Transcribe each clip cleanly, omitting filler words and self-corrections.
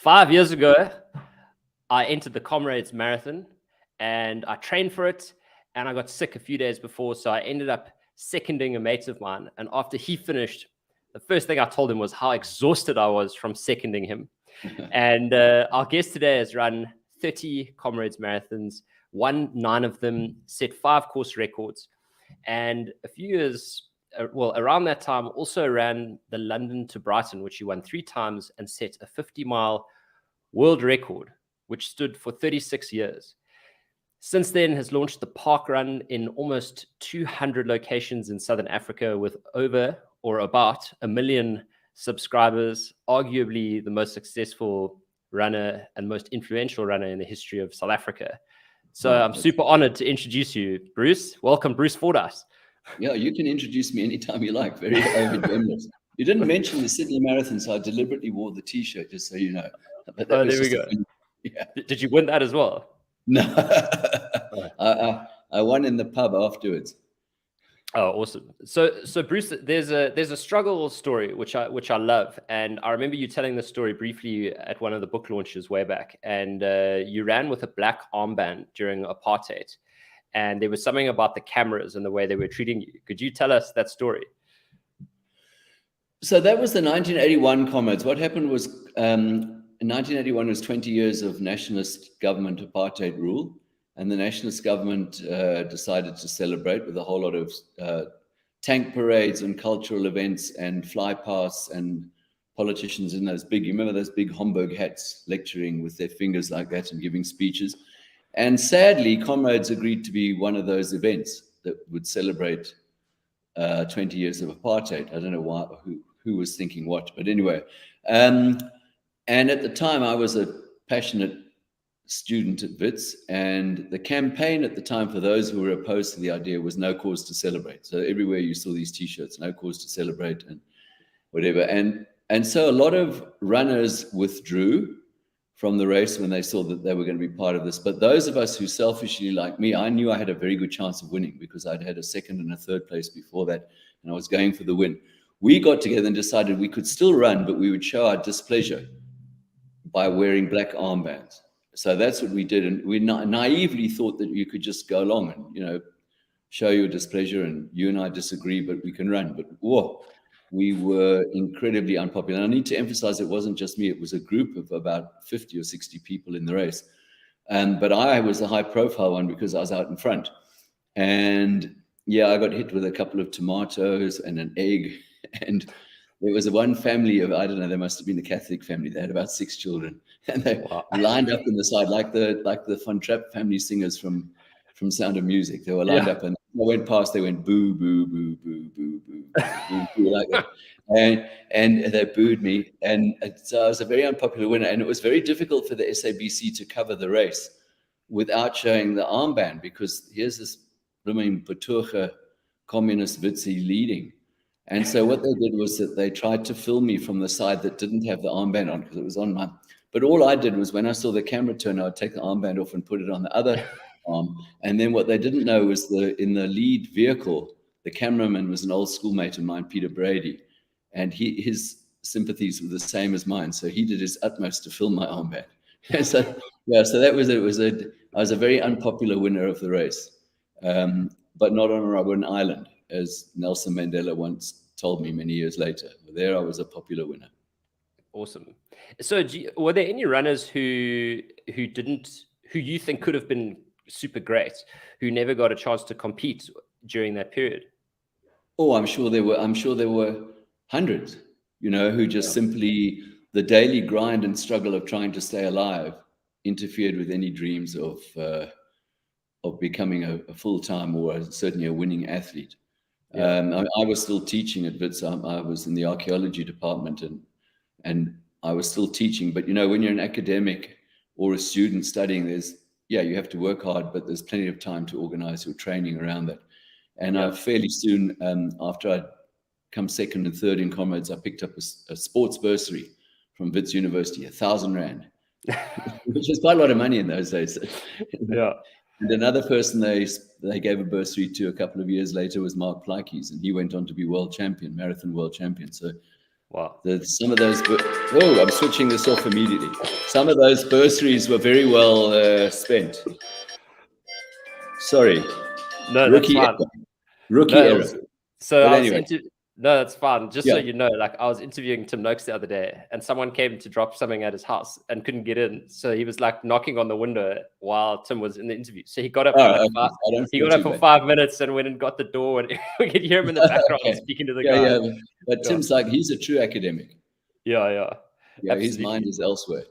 5 years ago, I entered the Comrades Marathon and I trained for it, and I got sick a few days before. So I ended up seconding a mate of mine. And after he finished, the first thing I told him was how exhausted I was from seconding him. And our guest today has run 30 Comrades Marathons, won 9 of them, set 5 course records. And a few years, around that time, also ran the London to Brighton, which he won 3 times and set a 50-mile world record, which stood for 36 years. Since then, has launched the parkrun in almost 200 locations in Southern Africa with over or about 1 million subscribers, arguably the most successful runner and most influential runner in the history of South Africa. So I'm super honored to introduce you, Bruce. Welcome, Bruce Fordyce. Yeah, you can introduce me anytime you like. Very overgenerous. You didn't mention the Sydney Marathon, so I deliberately wore the T-shirt, just so you know. But there we go. Yeah. Did you win that as well? No. I won in the pub afterwards. Oh, awesome. So Bruce, there's a struggle story which I love, and I remember you telling the story briefly at one of the book launches way back, and you ran with a black armband during apartheid, and there was something about the cameras and the way they were treating you. Could you tell us that story? So that was the 1981 Comrades. What happened was in 1981 was 20 years of nationalist government apartheid rule. And the nationalist government decided to celebrate with a whole lot of tank parades and cultural events and fly pasts and politicians in those big, you remember those big Homburg hats, lecturing with their fingers like that and giving speeches. And sadly, Comrades agreed to be one of those events that would celebrate 20 years of apartheid. I don't know why, who was thinking what, but anyway. And at the time, I was a passionate student at Wits, and the campaign at the time for those who were opposed to the idea was no cause to celebrate. So everywhere you saw these T-shirts, no cause to celebrate and whatever. And so a lot of runners withdrew from the race when they saw that they were going to be part of this. But those of us who selfishly, like me, I knew I had a very good chance of winning because I'd had a 2nd and a 3rd place before that, and I was going for the win. We got together and decided we could still run, but we would show our displeasure by wearing black armbands. So that's what we did, and we naively thought that you could just go along and, show your displeasure, and you and I disagree, but we can run. But whoa, we were incredibly unpopular. And I need to emphasize it wasn't just me; it was a group of about 50 or 60 people in the race. But I was a high-profile one because I was out in front. And yeah, I got hit with a couple of tomatoes and an egg, and there was one family of, I don't know, they must have been a Catholic family. They had about 6 children, and they lined up in the side like the Von Trapp family singers from Sound of Music. They were lined up, and I went past. They went boo, boo, boo, boo, boo, boo, boo, boo, like that, and they booed me. And so I was a very unpopular winner, and it was very difficult for the SABC to cover the race without showing the armband, because here's this blooming Betoge communist Witsie leading. And so what they did was that they tried to film me from the side that didn't have the armband on, because it was on mine. But all I did was when I saw the camera turn, I would take the armband off and put it on the other arm. And then what they didn't know was in the lead vehicle, the cameraman was an old schoolmate of mine, Peter Brady. And his sympathies were the same as mine. So he did his utmost to film my armband. And so, yeah, so that was it. I was a very unpopular winner of the race, but not on Robben Island, as Nelson Mandela once told me many years later. There I was a popular winner. Awesome. So were there any runners who you think could have been super great, who never got a chance to compete during that period? Oh, I'm sure there were hundreds, who just simply, the daily grind and struggle of trying to stay alive interfered with any dreams of becoming a full-time or certainly a winning athlete. Yeah. I was still teaching at Wits. I was in the archaeology department, and I was still teaching. But when you're an academic or a student studying, you have to work hard, but there's plenty of time to organize your training around that. And fairly soon after I'd come 2nd and 3rd in Comrades, I picked up a sports bursary from Wits University, 1,000 Rand, which was quite a lot of money in those days. Yeah. And another person they gave a bursary to a couple of years later was Mark Pleikes, and he went on to be marathon world champion. So Wow. Some of those, I'm switching this off immediately. Some of those bursaries were very well spent. Sorry. No, Rookie that's fine. error. Rookie error. So But I was anyway. No, that's fine. Just so Yeah. you know, like I was interviewing Tim Noakes the other day, and someone came to drop something at his house and couldn't get in. So he was like knocking on the window while Tim was in the interview. So he got up. He got up for 5 minutes and went and got the door, and we could hear him in the background speaking to the guy. Yeah. But Tim's like, he's a true academic. Yeah. Yeah, his mind is elsewhere.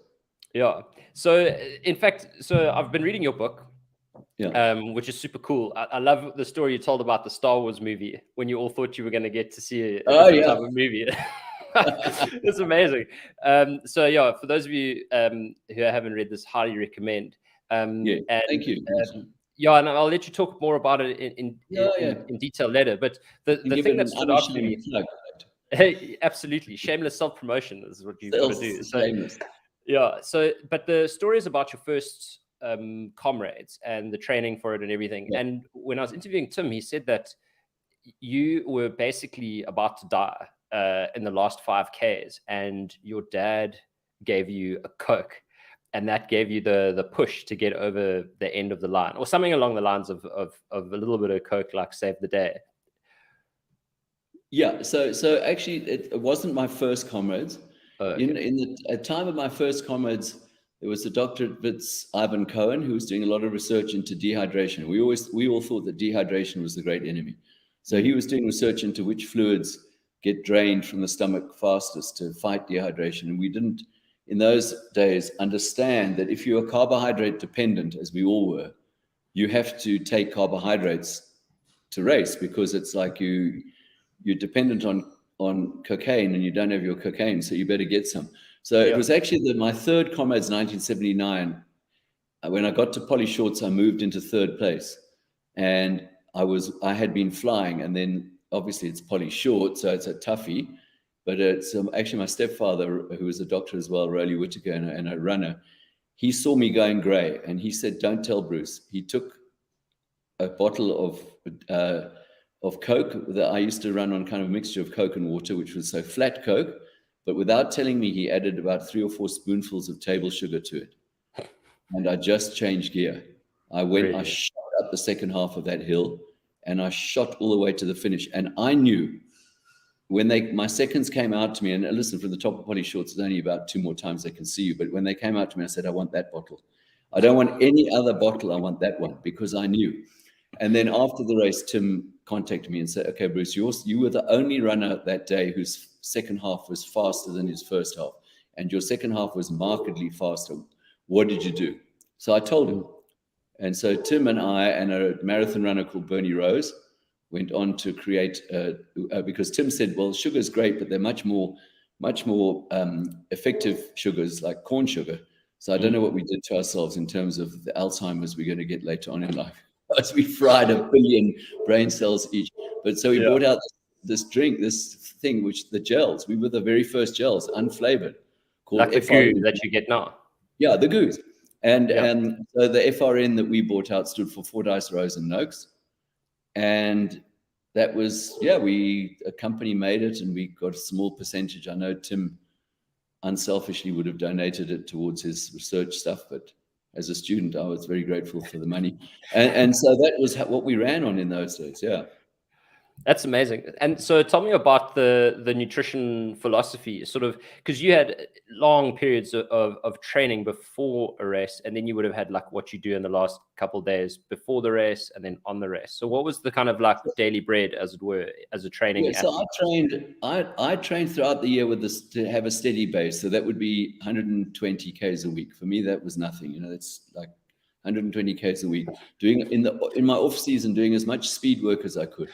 Yeah. So in fact, I've been reading your book. Yeah. Which is super cool. I love the story you told about the Star Wars movie when you all thought you were going to get to see a different type of movie. It's amazing. So yeah, for those of you who haven't read this, highly recommend. Thank you. Yeah, and I'll let you talk more about it in detail later. But the thing that stood out to me, absolutely, shameless self-promotion is what you've got to do. Shameless. Yeah. So, but the story is about your first comrades and the training for it and everything. Yeah. And when I was interviewing Tim, he said that you were basically about to die in the last 5Ks, and your dad gave you a Coke, and that gave you the push to get over the end of the line, or something along the lines of a little bit of Coke, like save the day. Yeah. So actually, it wasn't my first comrades. Okay. In the time of my first comrades, there was a doctor at Wits, Ivan Cohen, who was doing a lot of research into dehydration. We all thought that dehydration was the great enemy. So he was doing research into which fluids get drained from the stomach fastest to fight dehydration. And we didn't, in those days, understand that if you're carbohydrate dependent, as we all were, you have to take carbohydrates to race, because it's like you're dependent on cocaine and you don't have your cocaine, so you better get some. So it was actually my third comrades, 1979. When I got to Polly Shorts, I moved into third place, and I had been flying, and then obviously it's Polly Short, so it's a toughie, but it's actually my stepfather, who was a doctor as well, Rolly Whittaker, and a runner. He saw me going grey, and he said, "Don't tell Bruce." He took a bottle of Coke that I used to run on, kind of a mixture of Coke and water, which was so flat Coke. But without telling me, he added about 3 or 4 spoonfuls of table sugar to it. And I just changed gear. I shot up the second half of that hill, and I shot all the way to the finish. And I knew when my seconds came out to me, and listen, from the top of Polly Shorts, it's only about 2 more times they can see you. But when they came out to me, I said, I want that bottle. I don't want any other bottle. I want that one, because I knew. And then after the race, Tim contacted me and said, okay, Bruce, you were the only runner that day whose second half was faster than his first half, and your second half was markedly faster. What did you do? So I told him. And so Tim and I and a marathon runner called Bernie Rose went on to create, because Tim said, well, sugar's great, but they're much more effective sugars like corn sugar. So I don't know what we did to ourselves in terms of the Alzheimer's we're going to get later on in life, as we fried 1 billion brain cells each. But so we brought out this drink, this thing, which the gels, we were the very first gels, unflavored, called like the goo that you get now. Yeah, the goos. And so the FRN that we brought out stood for Fordyce, Rose, and Noakes. And that was, a company made it, and we got a small percentage. I know Tim unselfishly would have donated it towards his research stuff, but as a student, I was very grateful for the money. And so that was what we ran on in those days. Yeah. That's amazing. And so tell me about the nutrition philosophy, sort of, because you had long periods of training before a race, and then you would have had like what you do in the last couple of days before the race and then on the race. So what was the kind of like daily bread, as it were, as a training athlete? So I trained throughout the year with this to have a steady base. So that would be 120 Ks a week. For me, that was nothing. It's like 120 Ks a week, doing in my off season, doing as much speed work as I could.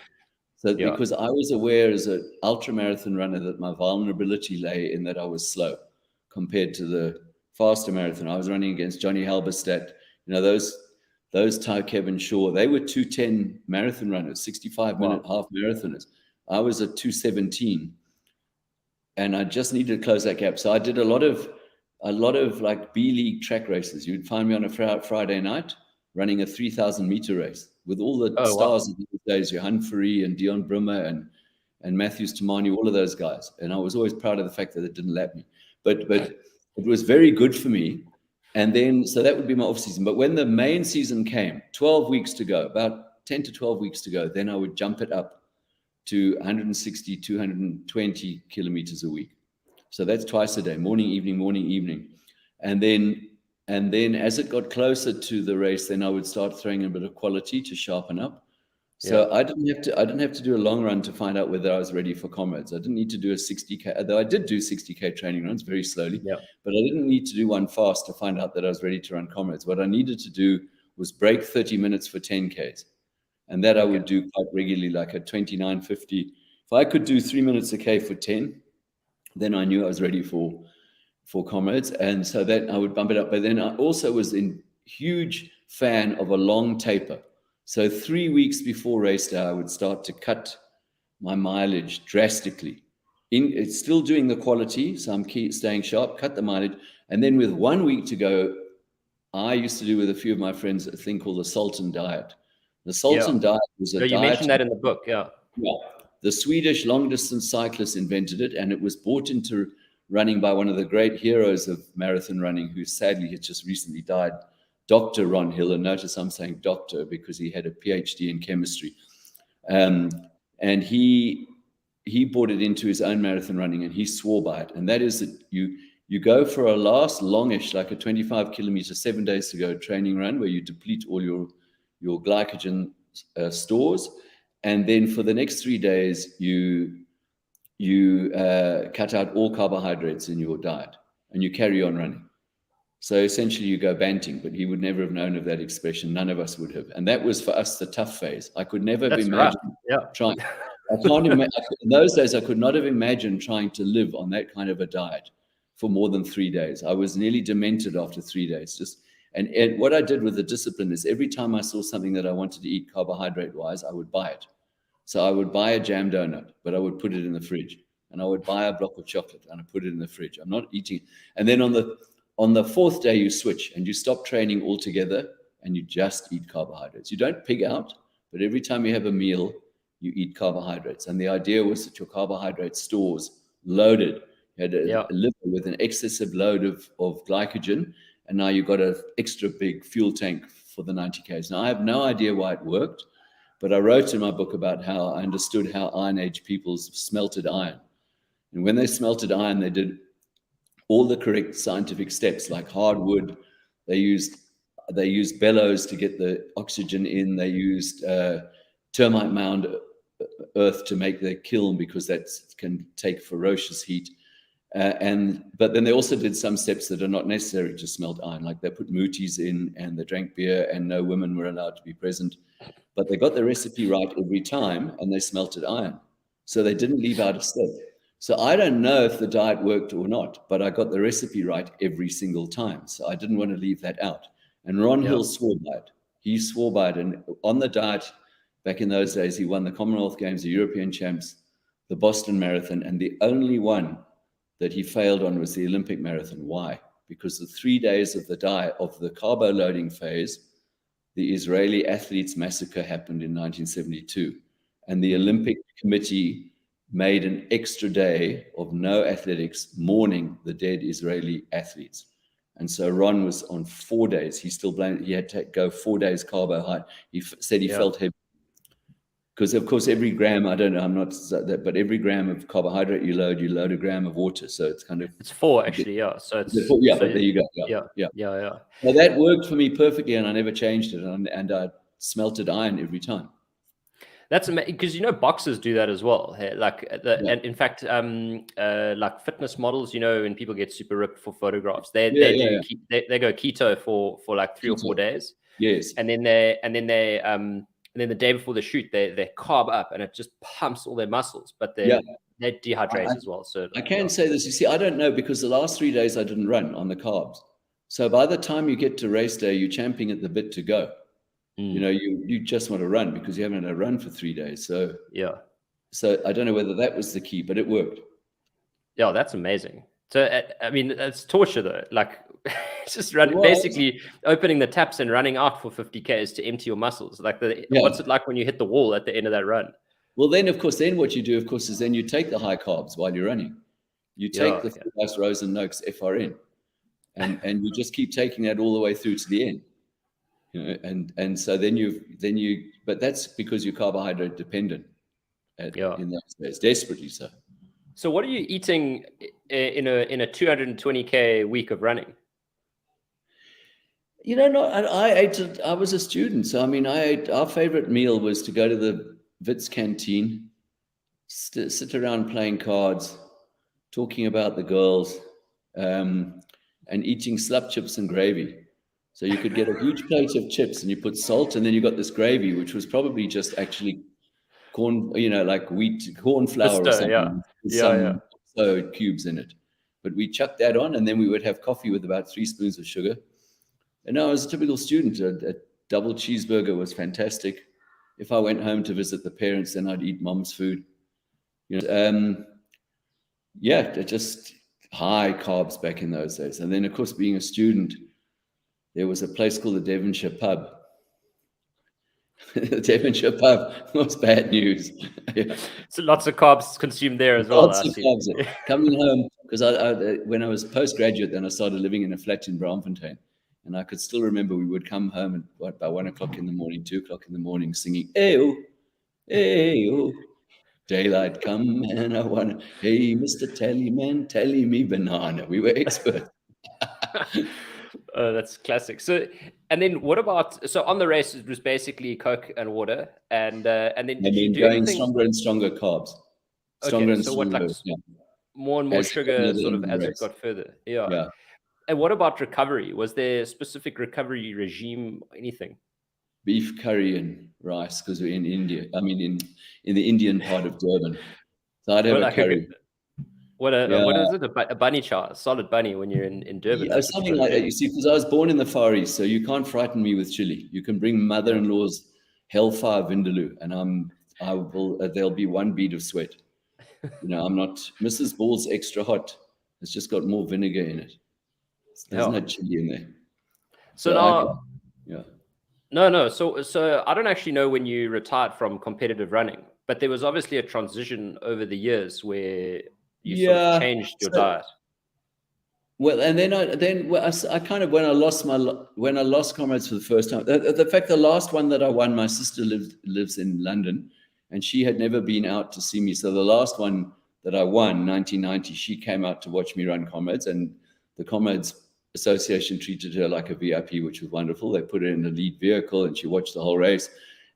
So because I was aware as an ultramarathon runner that my vulnerability lay in that I was slow compared to the faster marathon. I was running against Johnny Halberstadt, those Ty Kevin Shaw, they were 2:10 marathon runners, 65-minute half marathoners. I was at 2:17, and I just needed to close that gap. So I did a lot of like B League track races. You'd find me on a Friday night running a 3,000-meter race with all the stars of these days, your Humphrey and Dion Brummer and Matthews Tamani, all of those guys. And I was always proud of the fact that it didn't lap me. But it was very good for me. And then, so that would be my off season. But when the main season came, 12 weeks to go, about 10 to 12 weeks to go, then I would jump it up to 160, 220 kilometers a week. So that's twice a day, morning, evening. And then as it got closer to the race, then I would start throwing a bit of quality to sharpen up. So I didn't have to do a long run to find out whether I was ready for Comrades. I didn't need to do a 60K, although I did do 60K training runs very slowly, but I didn't need to do one fast to find out that I was ready to run Comrades. What I needed to do was break 30 minutes for 10Ks. And that I would do quite regularly, like at 29:50. If I could do 3 minutes a K for 10, then I knew I was ready for Comrades. And so that I would bump it up. But then I also was a huge fan of a long taper. So 3 weeks before race day, I would start to cut my mileage drastically. It's still doing the quality, so I'm staying sharp, cut the mileage. And then with 1 week to go, I used to do with a few of my friends a thing called the Sultan diet. The Sultan diet was a diet. You mentioned that in the book, Yeah. The Swedish long-distance cyclists invented it, and it was brought into running by one of the great heroes of marathon running, who sadly had just recently died, Dr. Ron Hill. And notice I'm saying doctor because he had a PhD in chemistry. And he brought it into his own marathon running, and he swore by it. And that is that you go for a last longish, like a 25 kilometer, 7 days to go training run, where you deplete all your glycogen stores. And then for the next 3 days, you cut out all carbohydrates in your diet, and you carry on running. So essentially you go Banting, but he would never have known of that expression. None of us would have. And that was for us the tough phase. I could never have imagined trying. I can't imagine, in those days, I could not have imagined trying to live on that kind of a diet for more than 3 days. I was nearly demented after 3 days. And what I did with the discipline is every time I saw something that I wanted to eat carbohydrate-wise, I would buy it. So I would buy a jam donut, but I would put it in the fridge. And I would buy a block of chocolate and I put it in the fridge. I'm not eating. And then on the fourth day, you switch and you stop training altogether and you just eat carbohydrates. You don't pig out, but every time you have a meal, you eat carbohydrates. And the idea was that your carbohydrate stores loaded. You had a liver with an excessive load of glycogen, and now you've got an extra big fuel tank for the 90 Ks. Now, I have no idea why it worked, but I wrote in my book about how I understood how Iron Age peoples smelted iron. And when they smelted iron, they did all the correct scientific steps, like hardwood. They used bellows to get the oxygen in. They used termite mound earth to make their kiln, because that can take ferocious heat. But then they also did some steps that are not necessary to smelt iron, like they put mooties in and they drank beer and no women were allowed to be present. But they got the recipe right every time and they smelted iron. So they didn't leave out a step. So I don't know if the diet worked or not, but I got the recipe right every single time. So I didn't want to leave that out. And Ron Hill swore by it. He swore by it. And on the diet, back in those days, he won the Commonwealth Games, the European Champs, the Boston Marathon, and the only one that he failed on was the Olympic Marathon. Why? Because the 3 days of the diet, of the carbo-loading phase, the Israeli athletes massacre happened in 1972. And the Olympic Committee made an extra day of no athletics, mourning the dead Israeli athletes. And so Ron was on 4 days. He still blamed, he had to go 4 days carbohydrate. He said he felt heavy. Because of course, every gram, I don't know, I'm not that, but every gram of carbohydrate you load a gram of water. So it's kind of, it's 4 actually, So it's but there you go. Yeah. Well, that worked for me perfectly, and I never changed it, and I smelted iron every time. That's amazing, because boxers do that as well. And in fact, like fitness models, when people get super ripped for photographs, they go keto for like 3 or 4 days. Yes, and then the day before the shoot, they carb up, and it just pumps all their muscles, but they dehydrate as well. So I can say this. You see, I don't know, because the last 3 days I didn't run on the carbs. So by the time you get to race day, you're champing at the bit to go. You just want to run because you haven't had a run for 3 days. So I don't know whether that was the key, but it worked. Yeah, that's amazing. So I mean, it's torture though. Like it's just running, basically opening the taps and running out for 50 Ks to empty your muscles. Like what's it like when you hit the wall at the end of that run? Well, then, of course, then what you do, of course, is then you take the high carbs while you're running. You take the Fordyce, Rose and Noakes FRN, and you just keep taking that all the way through to the end. You know, and so then you, but that's because you're carbohydrate dependent in those days, desperately so. So what are you eating in a 220K week of running? You know, I was a student. So, I mean, our favorite meal was to go to the Wits canteen, sit around playing cards, talking about the girls, and eating slap chips and gravy. So you could get a huge plate of chips and you put salt, and then you got this gravy, which was probably just actually corn, you know, like corn flour or something. With some cubes in it. But we chucked that on, and then we would have coffee with about 3 spoons of sugar. And I was a typical student. A double cheeseburger was fantastic. If I went home to visit the parents, then I'd eat mom's food. You know, just high carbs back in those days. And then, of course, being a student, there was a place called the Devonshire Pub. The Devonshire Pub was bad news. So lots of carbs consumed there as well. Lots of carbs. Coming home, because when I was postgraduate, then I started living in a flat in Braamfontein. And I could still remember we would come home at by 1 o'clock in the morning, 2 o'clock in the morning, singing, "Ayo, ayo, daylight come and I want, hey, Mr. Tallyman, tally me banana." We were experts. That's classic. So, and then what about, so on the race, it was basically Coke and water, and then going stronger and stronger carbs. Stronger and stronger. More and more sugar sort of as it got further. Yeah. And what about recovery? Was there a specific recovery regime, anything? Beef curry and rice, because we're in India. I mean, in the Indian part of Durban. So I'd have a curry. What is it? A bunny chow, a solid bunny when you're in Durban. Yeah, something like that. You see, because I was born in the Far East, so you can't frighten me with chili. You can bring mother-in-law's hellfire vindaloo, and there'll be one bead of sweat. You know, I'm not Mrs. Ball's extra hot. It's just got more vinegar in it. There's no chili in there. So now, no. So I don't actually know when you retired from competitive running, but there was obviously a transition over the years where you sort of changed your diet. Well, and then I kind of when I lost comrades for the first time. The fact the last one that I won, my sister lives in London, and she had never been out to see me. So the last one that I won, 1990, she came out to watch me run comrades, and the Comrades Association treated her like a VIP, which was wonderful. They put her in the lead vehicle, and she watched the whole race.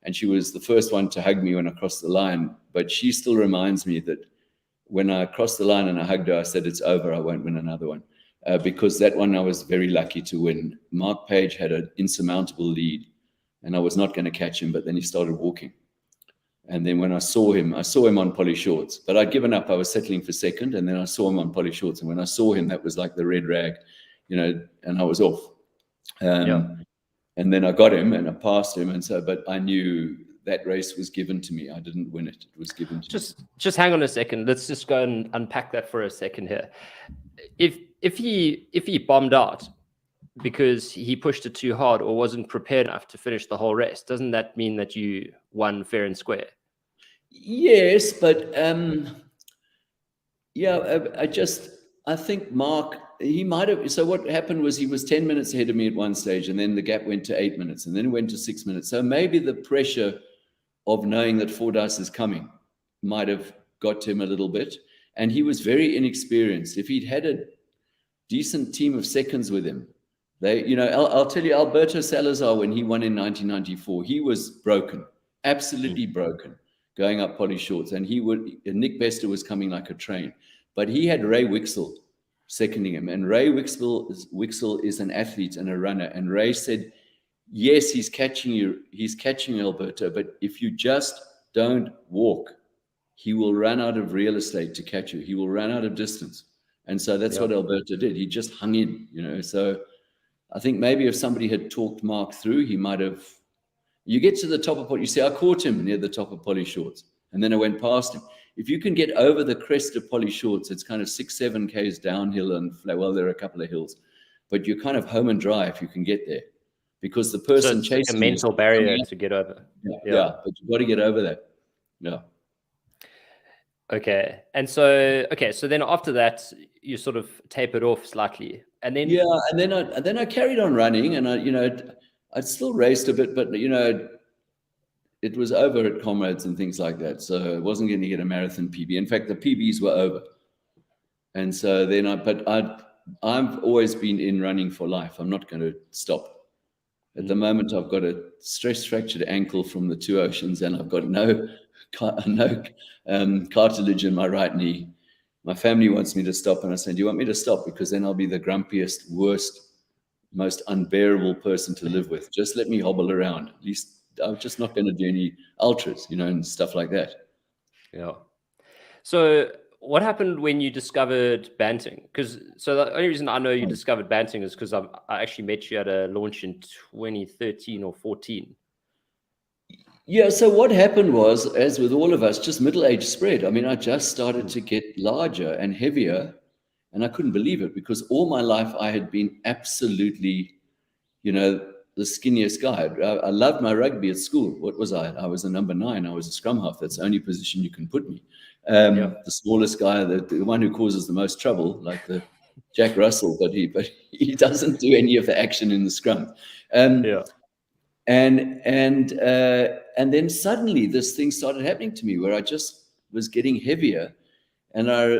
And she was the first one to hug me when I crossed the line. But she still reminds me that when I crossed the line and I hugged her, I said, "It's over. I won't win another one." Because that one I was very lucky to win. Mark Page had an insurmountable lead, and I was not going to catch him, but then he started walking. And then when I saw him on Polly Shorts, but I'd given up. I was settling for second, and then I saw him on Polly Shorts. And when I saw him, that was like the red rag, you know, and I was off. And then I got him and I passed him. And so, but I knew that race was given to me. I didn't win it. It was given to me. Just hang on a second. Let's just go and unpack that for a second here. If he bombed out because he pushed it too hard or wasn't prepared enough to finish the whole race, doesn't that mean that you won fair and square? Yes, but I think Mark, he might have. So what happened was he was 10 minutes ahead of me at one stage, and then the gap went to 8 minutes, and then it went to 6 minutes. So maybe the pressure of knowing that Fordyce is coming might have got to him a little bit. And he was very inexperienced. If he'd had a decent team of seconds with him, I'll tell you, Alberto Salazar, when he won in 1994, he was broken, absolutely broken, going up Polly Shorts. And Nick Bester was coming like a train. But he had Ray Wixell seconding him. And Ray Wixell is an athlete and a runner. And Ray said, "Yes, he's catching you. He's catching Alberto. But if you just don't walk, he will run out of real estate to catch you. He will run out of distance." And so that's what Alberto did. He just hung in, you know. So I think maybe if somebody had talked Mark through, he might have. You get to the top of what you see. I caught him near the top of Polly Shorts, and then I went past him. If you can get over the crest of Polly Shorts, it's kind of 6-7 Ks downhill, and well, there are a couple of hills, but you're kind of home and dry if you can get there, because the person chasing a mental barrier to get over. Yeah, but you've got to get over that. Yeah. Okay. And so, so then after that, you sort of tapered off slightly, and then Yeah, and then I carried on running, and I'd still raced a bit, but it was over at Comrades and things like that, so I wasn't going to get a marathon PB. In fact, the PBs were over, and so then I've always been in running for life. I'm not going to stop. At the moment, I've got a stress fractured ankle from the two oceans, and I've got no cartilage in my right knee. My family wants me to stop, and I said, "Do you want me to stop? Because then I'll be the grumpiest, worst, most unbearable person to live with. Just let me hobble around. At least I'm just not going to do any ultras, and stuff like that." Yeah. So what happened when you discovered Banting? So the only reason I know you discovered Banting is because I actually met you at a launch in 2013 or 14. Yeah, so what happened was, as with all of us, just middle age spread. I mean, I just started to get larger and heavier, and I couldn't believe it, because all my life I had been absolutely, the skinniest guy. I loved my rugby at school. What was I? I was a number 9. I was a scrum half. That's the only position you can put me. The smallest guy, the one who causes the most trouble, like the Jack Russell, but he doesn't do any of the action in the scrum. And then suddenly this thing started happening to me where I just was getting heavier, and I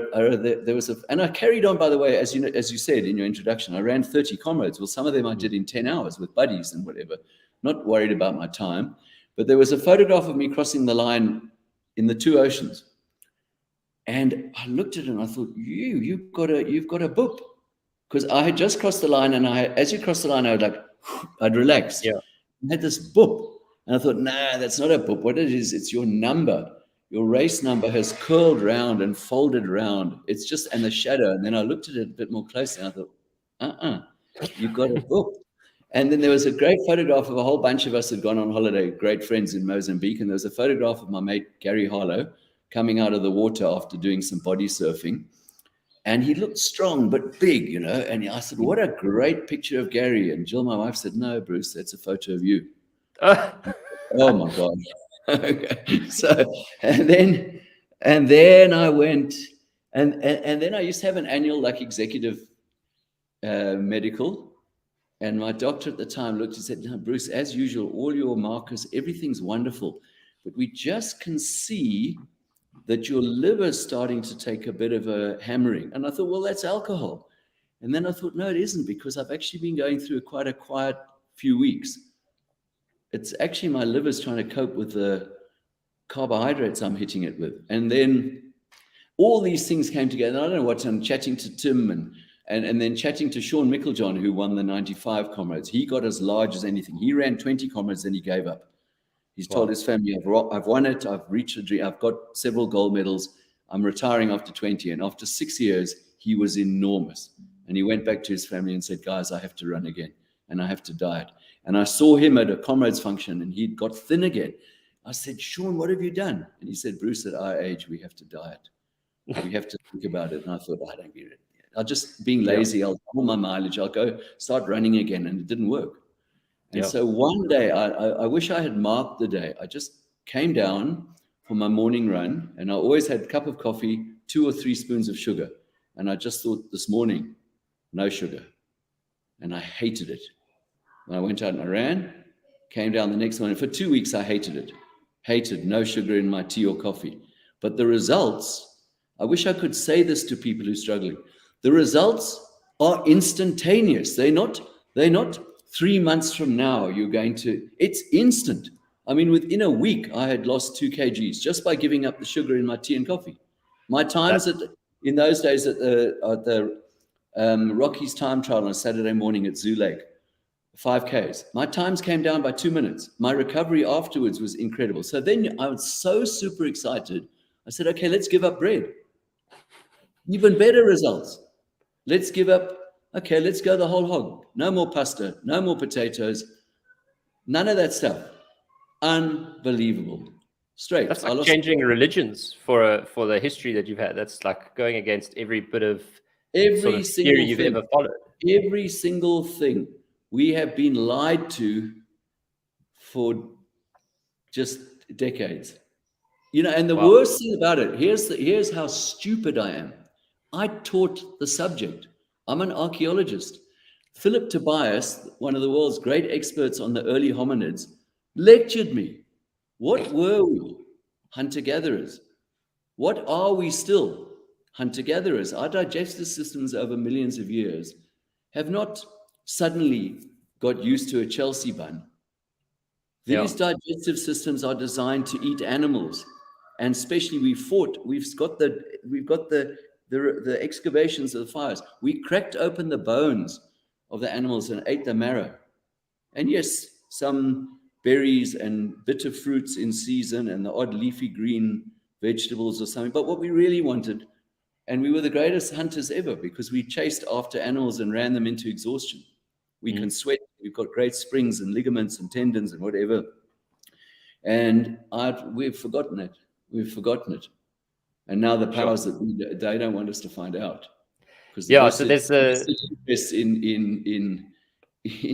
carried on. By the way, as you said in your introduction, I ran 30 Comrades. Well, some of them I did in 10 hours with buddies and whatever. Not worried about my time, but there was a photograph of me crossing the line in the two oceans, and I looked at it and I thought, you've got a book, because I had just crossed the line, and as you cross the line, I'd relax. Yeah. I had this book, and I thought, nah, that's not a book. What it is, it's your number. Your race number has curled round and folded around. It's just, and the shadow. And then I looked at it a bit more closely, and I thought, you've got a book. And then there was a great photograph of a whole bunch of us who had gone on holiday, great friends in Mozambique. And there was a photograph of my mate, Gary Harlow, coming out of the water after doing some body surfing. And he looked strong, but big, And I said, what a great picture of Gary. And Jill, my wife, said, no, Bruce, that's a photo of you. Oh, my God. Okay. So, and then I went, and then I used to have an annual, executive medical. And my doctor at the time looked and said, no, Bruce, as usual, all your markers, everything's wonderful. But we just can see that your liver's starting to take a bit of a hammering. And I thought, well, that's alcohol. And then I thought, no, it isn't, because I've actually been going through quite a quiet few weeks. It's actually my liver's trying to cope with the carbohydrates I'm hitting it with. And then all these things came together. And I don't know what, I'm chatting to Tim and then chatting to Sean Micklejohn, who won the 95 Comrades. He got as large as anything. He ran 20 Comrades, then he gave up. He's told his family, I've won it, I've reached a dream, I've got several gold medals, I'm retiring after 20. And after 6 years, he was enormous. And he went back to his family and said, guys, I have to run again, and I have to diet. And I saw him at a Comrades function, and he'd got thin again. I said, Sean, what have you done? And he said, Bruce, at our age, we have to diet. We have to think about it. And I thought, I don't get it. I'll just, being lazy, I'll double my mileage, I'll go start running again. And it didn't work. And so one day, I wish I had marked the day. I just came down for my morning run, and I always had a cup of coffee, 2 or 3 spoons of sugar. And I just thought, this morning, no sugar. And I hated it. And I went out and I ran, came down the next morning. For 2 weeks, I hated it. Hated no sugar in my tea or coffee. But the results, I wish I could say this to people who are struggling. The results are instantaneous. They're not 3 months from now, it's instant. I mean, within a week, I had lost 2 kgs just by giving up the sugar in my tea and coffee. My times in those days at the Rockies time trial on a Saturday morning at Zoo Lake, 5Ks, my times came down by 2 minutes. My recovery afterwards was incredible. So then I was so super excited. I said, okay, let's give up bread. Even better results. Let's give up. Okay, let's go the whole hog. No more pasta, no more potatoes, none of that stuff. Unbelievable. Straight. That's like changing religions for the history that you've had. That's like going against every bit of every single theory you've ever followed. Every single thing. We have been lied to for just decades. You know, and the Wow. worst thing about it, here's how stupid I am. I taught the subject. I'm an archaeologist. Philip Tobias, one of the world's great experts on the early hominids, lectured me. What were we? Hunter-gatherers. What are we still? Hunter-gatherers. Our digestive systems over millions of years have not suddenly got used to a Chelsea bun. These digestive systems are designed to eat animals, and especially we've got the excavations of the fires. We cracked open the bones of the animals and ate the marrow. And yes, some berries and bitter fruits in season and the odd leafy green vegetables or something. But what we really wanted, and we were the greatest hunters ever because we chased after animals and ran them into exhaustion. We can sweat. We've got great springs and ligaments and tendons and whatever. And we've forgotten it. We've forgotten it. And now the powers that they don't want us to find out. Because so there's in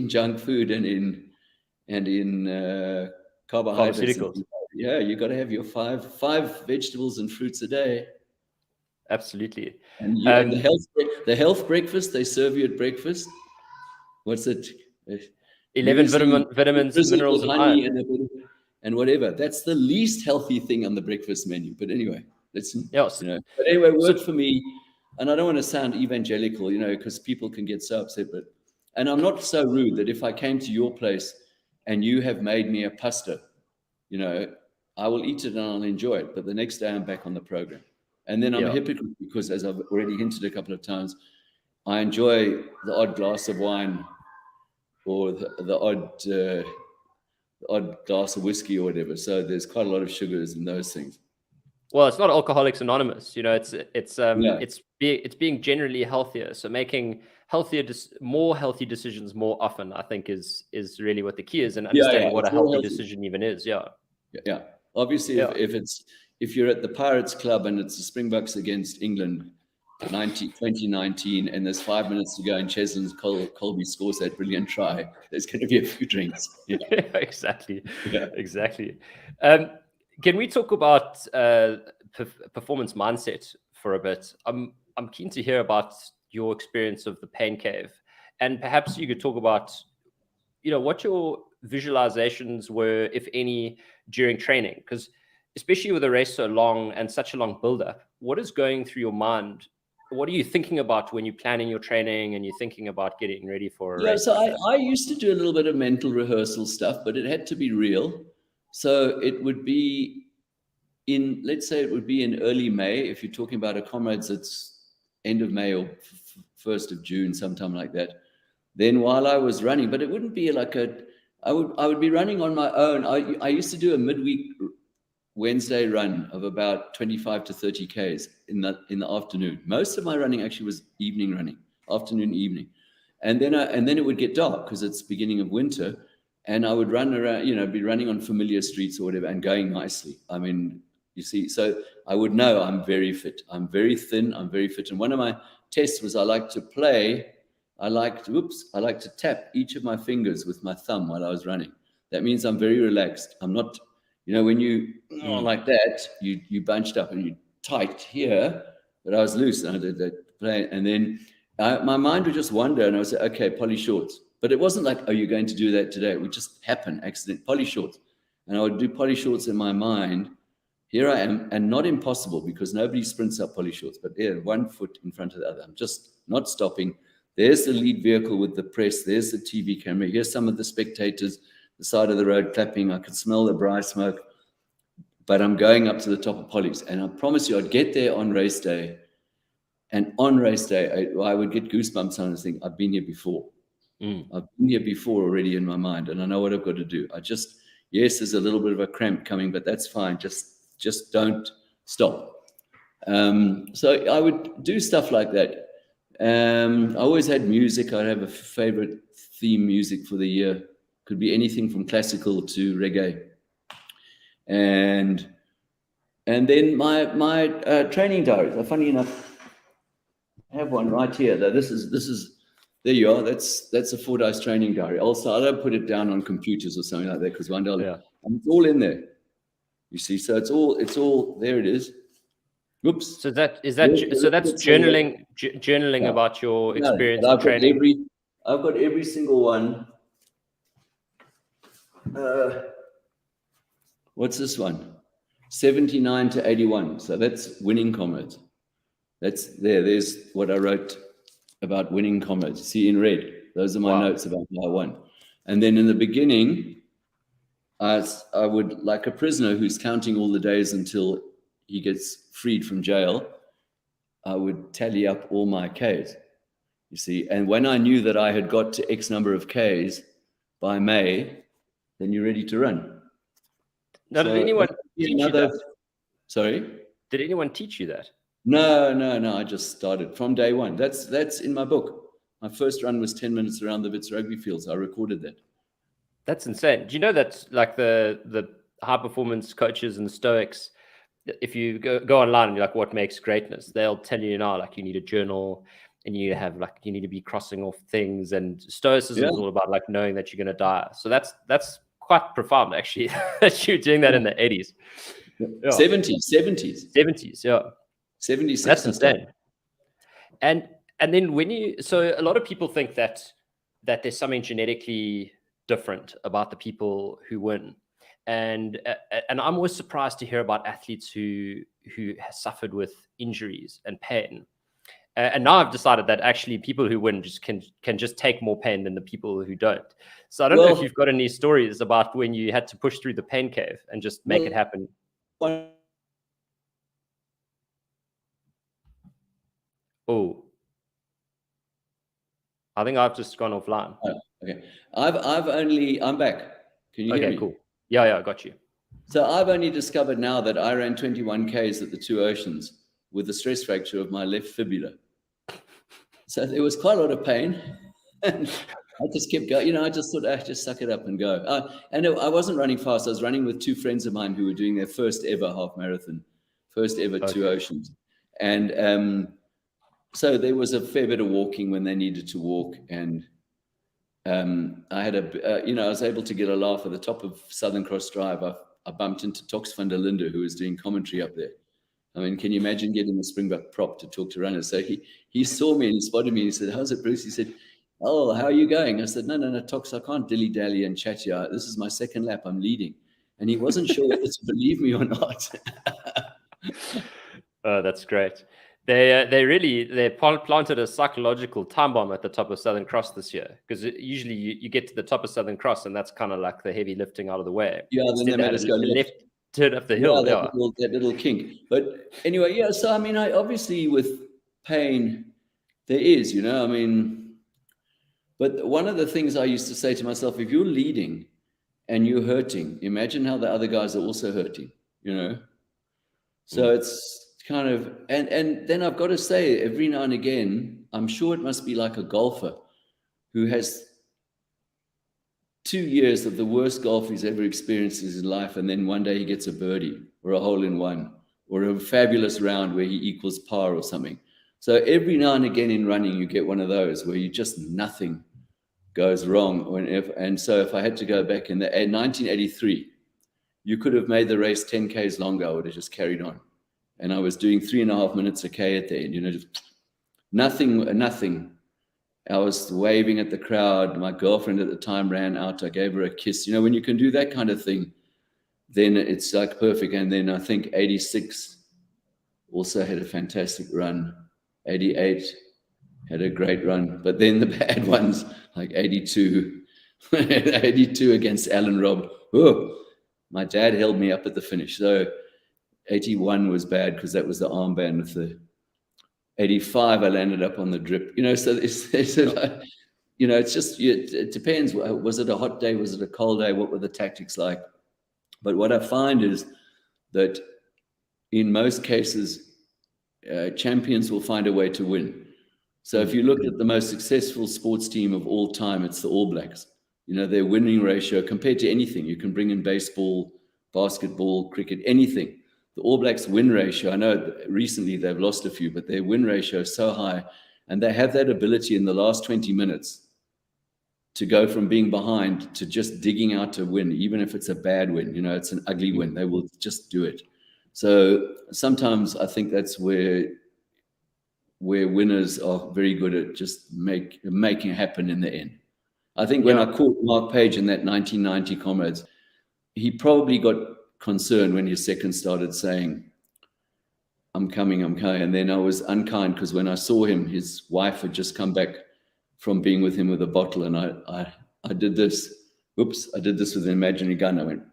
junk food and in carbohydrates. Pharmaceuticals. Yeah, you got to have your five vegetables and fruits a day. Absolutely. And the health breakfast they serve you at breakfast. What's it? 11 vitamins, minerals, and iron. And whatever. That's the least healthy thing on the breakfast menu. But anyway, listen. Yes. You know. But anyway, worked for me. And I don't want to sound evangelical, you know, because people can get so upset. And I'm not so rude that if I came to your place and you have made me a pasta, you know, I will eat it and I'll enjoy it. But the next day I'm back on the program. And then I'm a hypocrite because, as I've already hinted a couple of times, I enjoy the odd glass of wine or the odd glass of whiskey or whatever. So there's quite a lot of sugars in those things. Well, it's not Alcoholics Anonymous, you know. It's being generally healthier. So making more healthy decisions more often, I think, is really what the key is, and understanding what a healthy decision even is. Yeah. Obviously, if you're at the Pirates Club and it's the Springboks against England, 2019, and there's 5 minutes to go, and Cheslin Colby scores that brilliant try, there's going to be a few drinks. Exactly. Can we talk about performance mindset for a bit? I'm keen to hear about your experience of the pain cave, and perhaps you could talk about, you know, what your visualizations were, if any, during training, because especially with a race so long and such a long build-up, what is going through your mind? What are you thinking about when you're planning your training and you're thinking about getting ready for a race? So I used to do a little bit of mental rehearsal stuff, but it had to be real. So it would be let's say it would be in early May. If you're talking about a Comrades, it's end of May or 1st of June, sometime like that. Then while I was running, but it wouldn't be like I would be running on my own. I used to do a midweek Wednesday run of about 25 to 30 Ks in the afternoon. Most of my running actually was evening running, afternoon, evening. And then it would get dark because it's beginning of winter. And I would run around, you know, be running on familiar streets or whatever and going nicely. I mean, you see, so I would know I'm very fit. I'm very thin. I'm very fit. And one of my tests was I like to tap each of my fingers with my thumb while I was running. That means I'm very relaxed. I'm not, you know, when you like that, you bunched up and you tight here, but I was loose and I did that play. And then my mind would just wander and I would say, okay, poly shorts. But it wasn't like, oh, you're going to do that today. It would just happen, accident, poly shorts. And I would do poly shorts in my mind. Here I am, and not impossible because nobody sprints up poly shorts, but there, 1 foot in front of the other. I'm just not stopping. There's the lead vehicle with the press. There's the TV camera. Here's some of the spectators, the side of the road clapping. I could smell the braai smoke, but I'm going up to the top of polys. And I promise you, I'd get there on race day. And on race day, I would get goosebumps and I think, I've been here before. I've been here before already in my mind, and I know what I've got to do. Yes, there's a little bit of a cramp coming, but that's fine. Just don't stop. So I would do stuff like that. I always had music. I'd have a favorite theme music for the year. Could be anything from classical to reggae. And then my training diaries. Funny enough, I have one right here. This is. There you are. That's a Fordyce training diary. Also, I don't put it down on computers or something like that because one day it's all in there. You see, so it's all there. It is. Oops. So that's journaling about your experience of training. I've got every single one. What's this one? 79 to 81. So that's winning comrades. That's there. There's what I wrote about winning comrades. See in red. Those are my notes about how I won. And then in the beginning, I would, like a prisoner who's counting all the days until he gets freed from jail, I would tally up all my Ks, you see. And when I knew that I had got to X number of Ks by May, then you're ready to run. Now, did anyone teach you that? Sorry? Did anyone teach you that? No. I just started from day one. That's in my book. My first run was 10 minutes around the Wits rugby fields. I recorded that. That's insane. Do you know that like the high performance coaches and the Stoics, if you go online and you're like, what makes greatness? They'll tell you now, like, you need a journal and you need to be crossing off things. And Stoicism is all about like knowing that you're going to die. So that's quite profound, actually, that you're doing that in the 80s. Yeah. 70s. Yeah. 76. That's insane. And then so a lot of people think that there's something genetically different about the people who win. And I'm always surprised to hear about athletes who have suffered with injuries and pain. And now I've decided that actually people who win just can just take more pain than the people who don't. So I don't know if you've got any stories about when you had to push through the pain cave and just make it happen. Oh, I think I've just gone offline. Oh, okay. I'm back. Can you hear me? Okay, cool. Yeah, I got you. So I've only discovered now that I ran 21 Ks at the Two Oceans with a stress fracture of my left fibula. So there was quite a lot of pain. And I just kept going. I just thought, just suck it up and go. And I wasn't running fast. I was running with two friends of mine who were doing their first ever half marathon, first ever Two Oceans. And so there was a fair bit of walking when they needed to walk. And I had I was able to get a laugh at the top of Southern Cross Drive. I bumped into Tox van der Linde, who was doing commentary up there. I mean, can you imagine getting the Springbok prop to talk to runners? So he saw me and he spotted me and he said, "How's it, Bruce?" He said, "Oh, how are you going?" I said, No, Tox, I can't dilly-dally and chat here. This is my second lap. I'm leading. And he wasn't sure whether to believe me or not. Oh, that's great. They planted a psychological time bomb at the top of Southern Cross this year, because usually you get to the top of Southern Cross and that's kind of like the heavy lifting out of the way. Yeah, then they made us go left. Turn up the hill. That little kink. But anyway, so I mean, I obviously with pain, there is, I mean, but one of the things I used to say to myself, if you're leading and you're hurting, imagine how the other guys are also hurting, So it's kind of, and then I've got to say, every now and again, I'm sure it must be like a golfer who has 2 years of the worst golf he's ever experienced in his life, and then one day he gets a birdie or a hole in one or a fabulous round where he equals par or something. So every now and again in running, you get one of those where you just nothing goes wrong. And so if I had to go back in 1983, you could have made the race 10 Ks longer. I would have just carried on. And I was doing 3.5 minutes a K at the end, just nothing. I was waving at the crowd. My girlfriend at the time ran out. I gave her a kiss. When you can do that kind of thing, then it's like perfect. And then I think 86 also had a fantastic run. 88 had a great run. But then the bad ones, like 82, 82 against Alan Robb. Oh, my dad held me up at the finish. So 81 was bad because that was the armband with the 85, I landed up on the drip, so it's just, it depends. Was it a hot day? Was it a cold day? What were the tactics like? But what I find is that in most cases, champions will find a way to win. So if you look at the most successful sports team of all time, it's the All Blacks. Their winning ratio compared to anything, you can bring in baseball, basketball, cricket, anything. The All Blacks win ratio, I know recently they've lost a few, but their win ratio is so high, and they have that ability in the last 20 minutes to go from being behind to just digging out to win, even if it's a bad win, it's an ugly win. They will just do it. So sometimes I think that's where winners are very good at just making it happen in the end. I think when I caught Mark Page in that 1990 Comrades, he probably got concerned when his second started saying, I'm coming. And then I was unkind because when I saw him, his wife had just come back from being with him with a bottle. And I did this. Oops, I did this with an imaginary gun. I went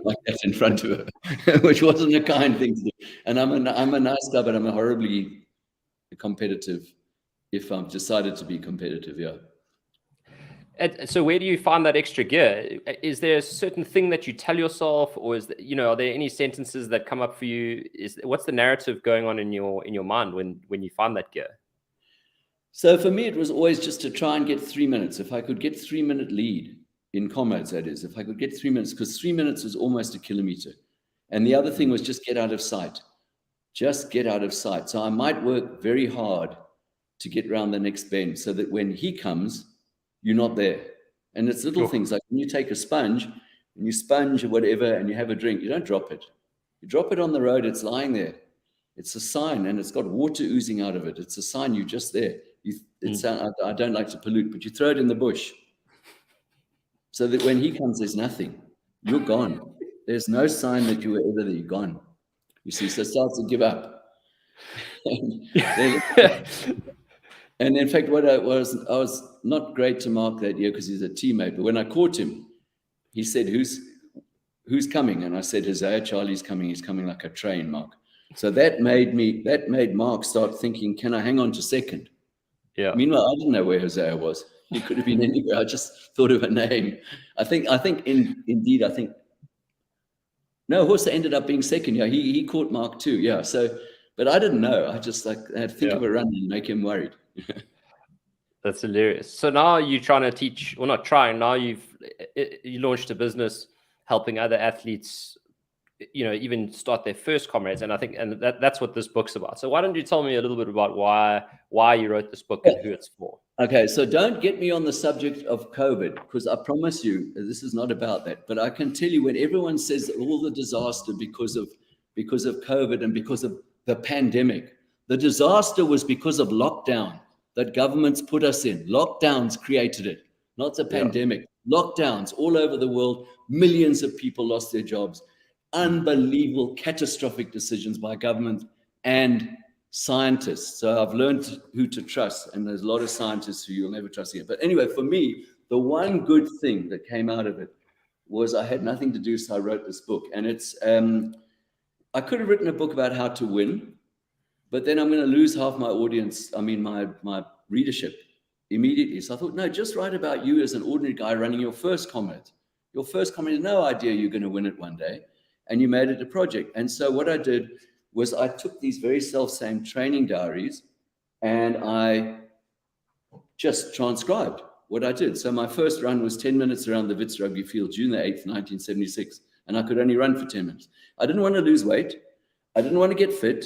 like that in front of her, which wasn't a kind thing to do. And I'm a nice guy, but I'm a horribly competitive if I've decided to be competitive, yeah. And so where do you find that extra gear? Is there a certain thing that you tell yourself, or is are there any sentences that come up for you? What's the narrative going on in your mind when you find that gear? So for me, it was always just to try and get 3 minutes. If I could get 3 minute lead in Comrades, that is, if I could get 3 minutes, because 3 minutes was almost a kilometer. And the other thing was just get out of sight. Just get out of sight. So I might work very hard to get around the next bend so that when he comes, you're not there. And it's little things like when you take a sponge and you sponge or whatever and you have a drink, you don't drop it. You drop it on the road, it's lying there. It's a sign, and it's got water oozing out of it. It's a sign you're just there. I don't like to pollute, but you throw it in the bush so that when he comes, there's nothing. You're gone. There's no sign that you were ever there. You're gone. You see, so it starts to give up. And in fact, I was not great to Mark that year because he's a teammate. But when I caught him, he said, "Who's coming?" And I said, "Hosea Charlie's coming. He's coming like a train, Mark." So that made Mark start thinking, "Can I hang on to second?" Yeah. Meanwhile, I didn't know where Hosea was. He could have been anywhere. I just thought of a name. I think no, Horsa ended up being second. Yeah, he caught Mark too. Yeah. So, but I didn't know. I just I had to think of a run and make him worried. That's hilarious. So now you're trying to teach, well, not trying. Now you launched a business helping other athletes, even start their first Comrades. And I think, that's what this book's about. So why don't you tell me a little bit about why you wrote this book and who it's for? Okay, so don't get me on the subject of COVID, because I promise you this is not about that. But I can tell you, when everyone says all the disaster because of COVID and because of the pandemic, the disaster was because of lockdown that governments put us in. Lockdowns created it, not the pandemic. Lockdowns all over the world. Millions of people lost their jobs. Unbelievable, catastrophic decisions by government and scientists. So I've learned who to trust, and there's a lot of scientists who you'll never trust again. But anyway, for me, the one good thing that came out of it was I had nothing to do, so I wrote this book. And it's I could have written a book about how to win, but then I'm going to lose half my audience, my readership immediately. So I thought, no, just write about you as an ordinary guy running your first Comrade. Your first Comrade, no idea you're going to win it one day. And you made it a project. And so what I did was I took these very self-same training diaries and I just transcribed what I did. So my first run was 10 minutes around the Wits Rugby Field, June the 8th, 1976. And I could only run for 10 minutes. I didn't want to lose weight. I didn't want to get fit.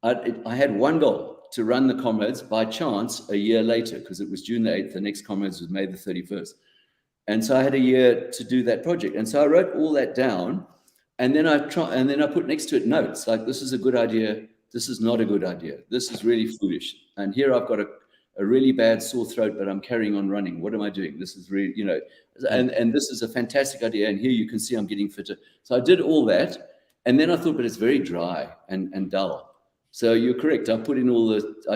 I had one goal, to run the Comrades by chance a year later, because it was June the 8th. The next Comrades was May the 31st. And so I had a year to do that project. And so I wrote all that down. And then I put next to it notes like, this is a good idea. This is not a good idea. This is really foolish. And here I've got a really bad sore throat, but I'm carrying on running. What am I doing? This is really, and this is a fantastic idea. And here you can see I'm getting fitter. So I did all that. And then I thought, but it's very dry and dull. So you're correct. I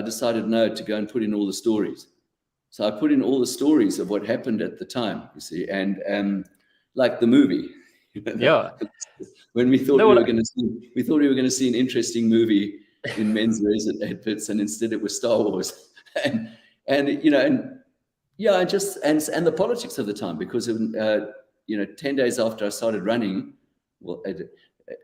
decided to go and put in all the stories. So I put in all the stories of what happened at the time, you see, and like the movie. Yeah. When we thought we were going to see an interesting movie in menswear at Pitts, and instead it was Star Wars, and the politics of the time, because 10 days after I started running,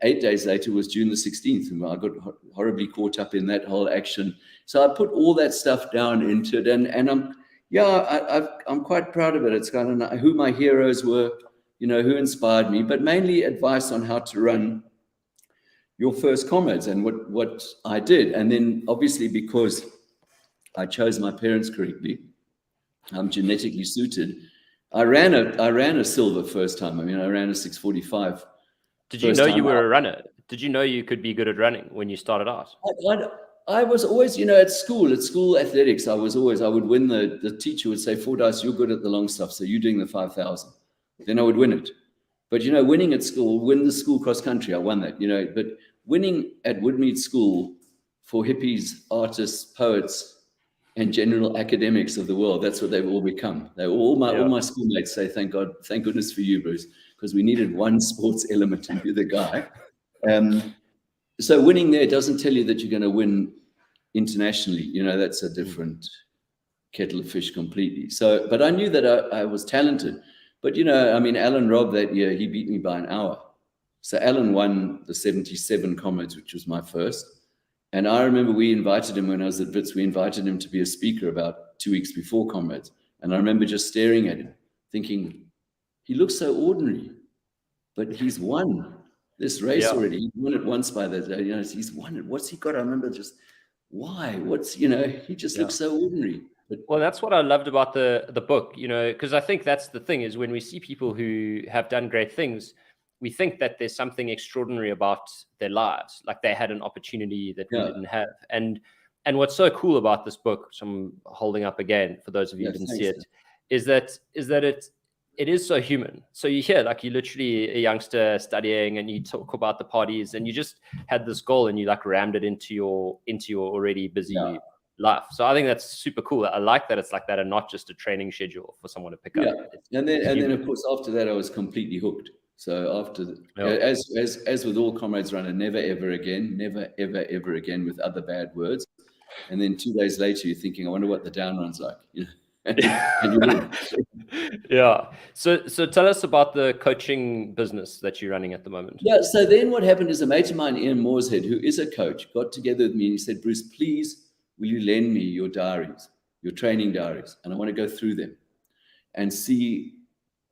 8 days later was June the 16th, and I got horribly caught up in that whole action. So I put all that stuff down into it, and I'm quite proud of it. It's kind of who my heroes were. Who inspired me, but mainly advice on how to run your first Comrades and what I did. And then obviously, because I chose my parents correctly, I'm genetically suited. I ran a silver first time. I mean, I ran a 6:45. Did you know you were a runner? Did you know you could be good at running when you started out? I was always, at school athletics, I would win. The teacher would say, Fordyce, you're good at the long stuff, so you're doing the 5,000. Then I would win it. But, winning at school, win the school cross country, I won that, but winning at Woodmead School for hippies, artists, poets, and general academics of the world, that's what they've all become. All my schoolmates say, thank goodness for you, Bruce, because we needed one sports element and you're the guy. So winning there doesn't tell you that you're going to win internationally. That's a different kettle of fish completely. So, but I knew that I was talented. But, Alan Robb that year, he beat me by an hour. So Alan won the 77 Comrades, which was my first. And I remember we invited him when I was at Wits, we invited him to be a speaker about 2 weeks before Comrades. And I remember just staring at him, thinking, he looks so ordinary, but he's won this race already. He won it once by that. He's won it. What's he got? I remember just, why? He just looks so ordinary. Well, that's what I loved about the book, because I think that's the thing is when we see people who have done great things, we think that there's something extraordinary about their lives, like they had an opportunity that we didn't have. And what's so cool about this book, which I'm holding up again for those of you who didn't see it, is that it is so human. So you hear like you're literally a youngster studying and you talk about the parties and you just had this goal and you like rammed it into your already busy life. So I think that's super cool. I like that it's like that and not just a training schedule for someone to pick up. And then of course after that I was completely hooked. So after as with all Comrades Runner, never ever again with other bad words. And then 2 days later you're thinking, I wonder what the down run's like. So tell us about the coaching business that you're running at the moment. So then what happened is a mate of mine, Ian Mooreshead, who is a coach, got together with me and he said, Bruce, please, will you lend me your diaries, your training diaries? And I want to go through them and see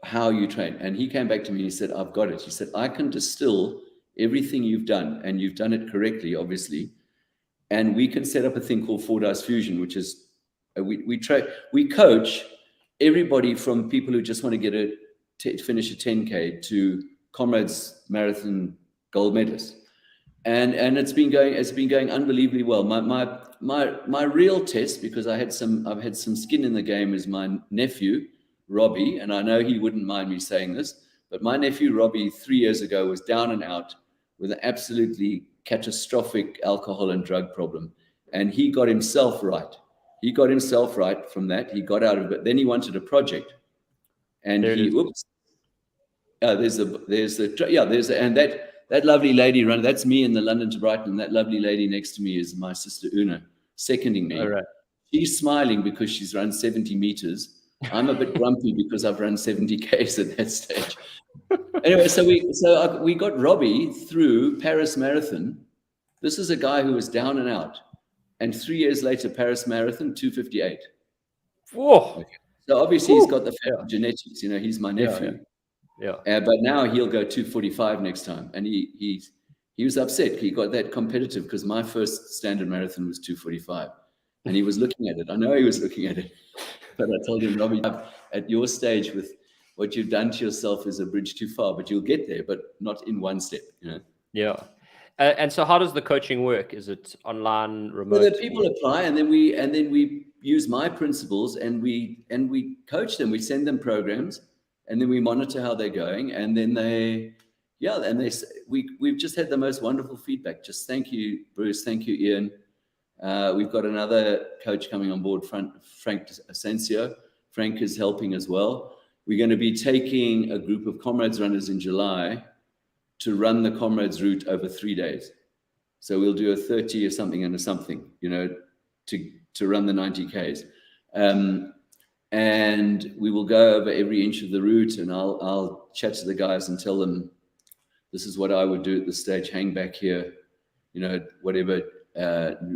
how you train. And he came back to me and he said, I've got it. He said, I can distill everything you've done, and you've done it correctly, obviously. And we can set up a thing called Fordyce Fusion, which is we coach everybody from people who just want to finish a 10K to Comrades Marathon gold medalists. And it's been going unbelievably well. My real test, because I've had some skin in the game, is my nephew, Robbie, and I know he wouldn't mind me saying this, but my nephew Robbie 3 years ago was down and out with an absolutely catastrophic alcohol and drug problem. And he got himself right. From that. He got out of it. Then he wanted a project. And that lovely lady running, that's me in the London to Brighton. And that lovely lady next to me is my sister Una, seconding me. All right. She's smiling because she's run 70 meters. I'm a bit grumpy because I've run 70 Ks at that stage. Anyway, so we got Robbie through Paris Marathon. This is a guy who was down and out. And 3 years later, Paris Marathon, 2:58. Whoa. Okay. So obviously he's got the genetics, he's my nephew. But now he'll go 2:45 next time. And he was upset. He got that competitive because my first standard marathon was 2:45. And he was looking at it. I know he was looking at it. But I told him, Robbie, at your stage with what you've done to yourself is a bridge too far, but you'll get there, but not in one step, Yeah. And so how does the coaching work? Is it online, remote? Well, the people apply and then we use my principles and we coach them. We send them programs and then we monitor how they're going. And then we've just had the most wonderful feedback. Just thank you, Bruce. Thank you, Ian. We've got another coach coming on board, Frank Asensio. Frank is helping as well. We're going to be taking a group of Comrades runners in July to run the Comrades route over 3 days. So we'll do a 30 or something and a something, to run the 90 Ks. And we will go over every inch of the route, and I'll chat to the guys and tell them, this is what I would do at this stage, hang back here, whatever,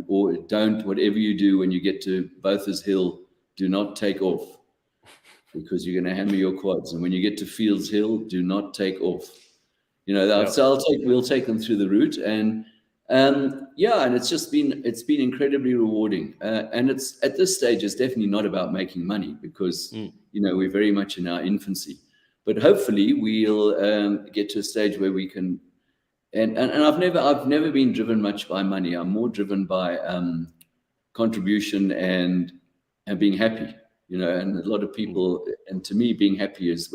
or don't, whatever you do when you get to Botha's Hill, do not take off because you're going to hammer your quads. And when you get to Fields Hill, do not take off. So we'll take them through the route, and Yeah, and it's been incredibly rewarding. And it's at this stage, it's definitely not about making money because we're very much in our infancy. But hopefully we'll get to a stage where we can. And I've never been driven much by money. I'm more driven by contribution and being happy. And a lot of people, and to me, being happy is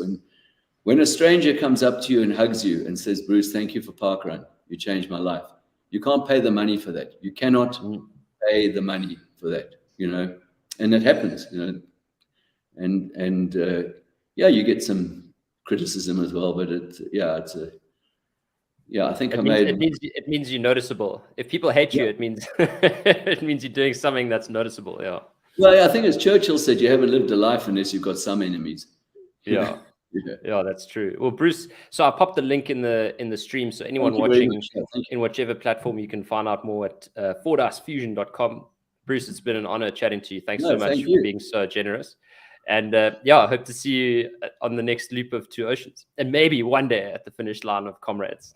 when a stranger comes up to you and hugs you and says, "Bruce, thank you for parkrun. You changed my life." You can't pay the money for that. You cannot pay the money for that, and it happens, and you get some criticism as well, but I think it means you're noticeable. If people hate you, it means it means you're doing something that's noticeable. Yeah. Well, I think as Churchill said, you haven't lived a life unless you've got some enemies. Yeah. Yeah, that's true. Well, Bruce, so I popped the link in the stream, so anyone watching in whichever platform, you can find out more at fordycefusion.com. Bruce, it's been an honor chatting to you. Thanks so much for being so generous. And I hope to see you on the next loop of Two Oceans, and maybe one day at the finish line of Comrades.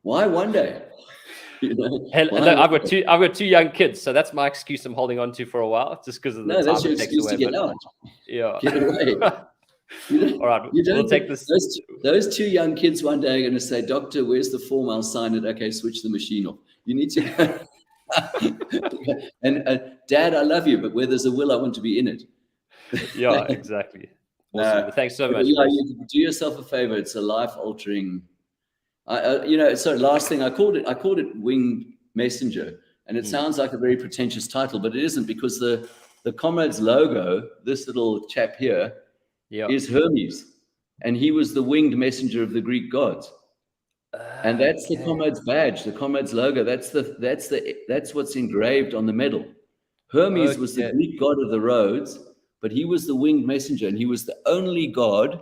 Why one day? I've got two young kids, so that's my excuse I'm holding on to for a while, just because of the time that's your it takes excuse away. To get out. Yeah. Get away. All right, we'll take this. Those two young kids one day are going to say, "Doctor, where's the form? I'll sign it." Okay, switch the machine off. You need to. And Dad, I love you, but where there's a will, I want to be in it. Yeah, exactly. Awesome. Thanks so much. You do yourself a favor. It's a life-altering. So last thing I called it winged messenger, and it sounds like a very pretentious title, but it isn't, because the Comrades logo, this little chap here, is Hermes, and he was the winged messenger of the Greek gods, and that's the Comrades badge, the Comrades logo. That's what's engraved on the medal. Hermes was the Greek god of the roads, but he was the winged messenger, and he was the only god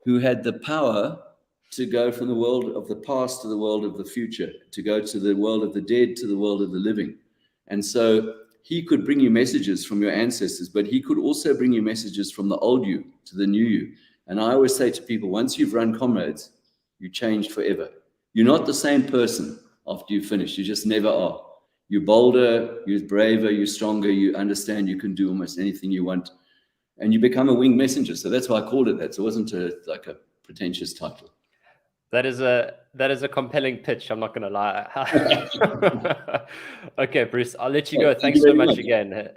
who had the power to go from the world of the past to the world of the future, to go to the world of the dead to the world of the living. And so he could bring you messages from your ancestors, but he could also bring you messages from the old you to the new you. And I always say to people, once you've run Comrades, you changed forever. You're not the same person after you finish. You just never are. You're bolder, you're braver, you're stronger, you understand you can do almost anything you want, and you become a winged messenger. So that's why I called it that. So it wasn't like a pretentious title. That is a compelling pitch. I'm not going to lie. Okay, Bruce, I'll let you go. Thanks so much again.